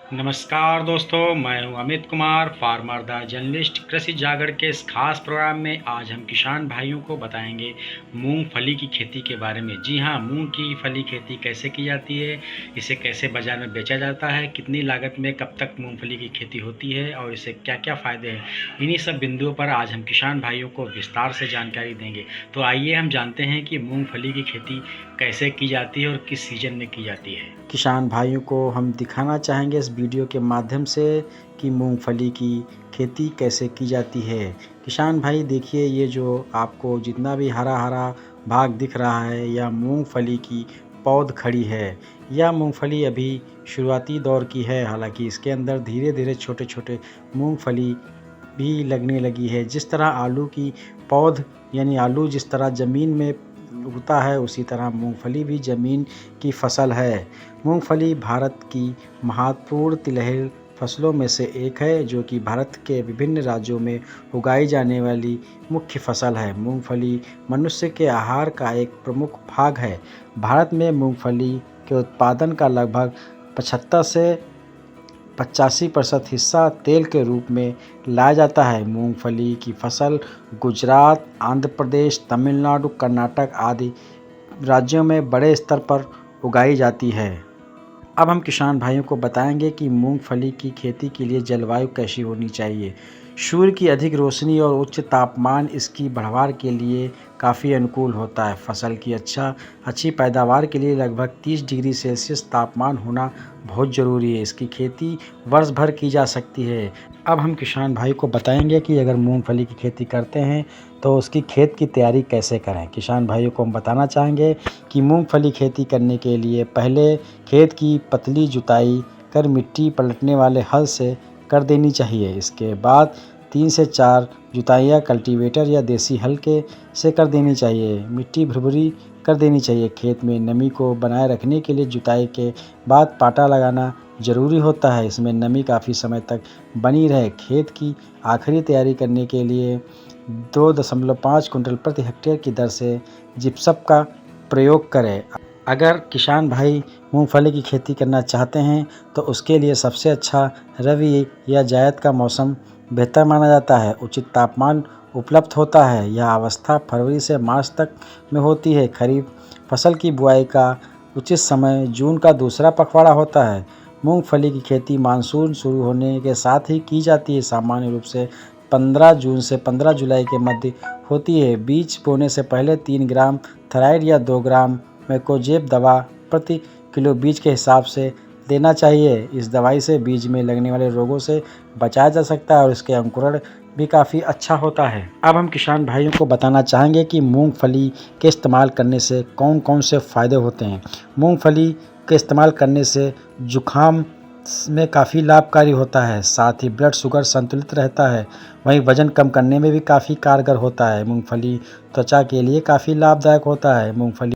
नमस्कार दोस्तों, मैं हूं Amit Kumar, farmer the journalist. कृषि जागरण के इस खास प्रोग्राम में आज हम किसान भाइयों को बताएंगे मूंगफली की खेती के बारे में। जी हां, मूंग की फली खेती कैसे की जाती है, इसे कैसे बाजार में बेचा जाता है, कितनी लागत में कब तक मूंगफली की खेती होती है और इससे क्या क्या फ़ायदे हैं। इन्हीं सब बिंदुओं पर आज हम किसान भाइयों को विस्तार से जानकारी देंगे। तो आइए हम जानते हैं कि मूंगफली की खेती कैसे की जाती है और किस सीजन में की जाती है। किसान भाइयों को हम दिखाना चाहेंगे इस वीडियो के माध्यम से कि मूंगफली की खेती कैसे की जाती है। किसान भाई देखिए, ये जो आपको जितना भी हरा हरा भाग दिख रहा है, यह मूंगफली की पौध खड़ी है। यह मूंगफली अभी शुरुआती दौर की है, हालांकि इसके अंदर धीरे धीरे छोटे छोटे मूंगफली भी लगने लगी है। जिस तरह आलू की पौध यानी आलू जिस तरह ज़मीन में उगता है, उसी तरह मूंगफली भी ज़मीन की फसल है। मूंगफली भारत की महत्वपूर्ण तिलहन फसलों में से एक है, जो कि भारत के विभिन्न राज्यों में उगाई जाने वाली मुख्य फसल है। मूंगफली मनुष्य के आहार का एक प्रमुख भाग है। भारत में मूंगफली के उत्पादन का लगभग 75 से 85% हिस्सा तेल के रूप में लाया जाता है। मूंगफली की फसल गुजरात, आंध्र प्रदेश, तमिलनाडु, कर्नाटक आदि राज्यों में बड़े स्तर पर उगाई जाती है। अब हम किसान भाइयों को बताएंगे कि मूंगफली की खेती के लिए जलवायु कैसी होनी चाहिए। सूर्य की अधिक रोशनी और उच्च तापमान इसकी बढ़वार के लिए काफ़ी अनुकूल होता है। फसल की अच्छी पैदावार के लिए लगभग 30 डिग्री सेल्सियस तापमान होना बहुत ज़रूरी है। इसकी खेती वर्ष भर की जा सकती है। अब हम किसान भाई को बताएंगे कि अगर मूंगफली की खेती करते हैं तो उसकी खेत की तैयारी कैसे करें। किसान भाइयों को हम बताना चाहेंगे कि मूंगफली खेती करने के लिए पहले खेत की पतली जुताई कर मिट्टी पलटने वाले हल से कर देनी चाहिए। इसके बाद 3 से 4 जुताइयाँ कल्टीवेटर या देसी हल के से कर देनी चाहिए। मिट्टी भुरभुरी कर देनी चाहिए। खेत में नमी को बनाए रखने के लिए जुताई के बाद पाटा लगाना ज़रूरी होता है। इसमें नमी काफ़ी समय तक बनी रहे। खेत की आखिरी तैयारी करने के लिए 2.5 कुंटल प्रति हेक्टेयर की दर से जिप्सम का प्रयोग करें। अगर किसान भाई मूंगफली की खेती करना चाहते हैं तो उसके लिए सबसे अच्छा रबी या जायद का मौसम बेहतर माना जाता है। उचित तापमान उपलब्ध होता है। यह अवस्था फरवरी से मार्च तक में होती है। खरीफ फसल की बुआई का उचित समय जून का दूसरा पखवाड़ा होता है। मूंगफली की खेती मानसून शुरू होने के साथ ही की जाती है। सामान्य रूप से 15 जून से 15 जुलाई के मध्य होती है। बीज बोने से पहले 3 ग्राम थायराइड या 2 ग्राम मैकोजेब दवा प्रति किलो बीज के हिसाब से देना चाहिए। इस दवाई से बीज में लगने वाले रोगों से बचाया जा सकता है और इसके अंकुरण भी काफ़ी अच्छा होता है। अब हम किसान भाइयों को बताना चाहेंगे कि मूंगफली के इस्तेमाल करने से कौन कौन से फ़ायदे होते हैं। मूंगफली के इस्तेमाल करने से जुखाम में काफ़ी लाभकारी होता है। साथ ही ब्लड शुगर संतुलित रहता है। वहीं वज़न कम करने में भी काफ़ी कारगर होता है। मूंगफली त्वचा के लिए काफ़ी लाभदायक होता है। मूंगफली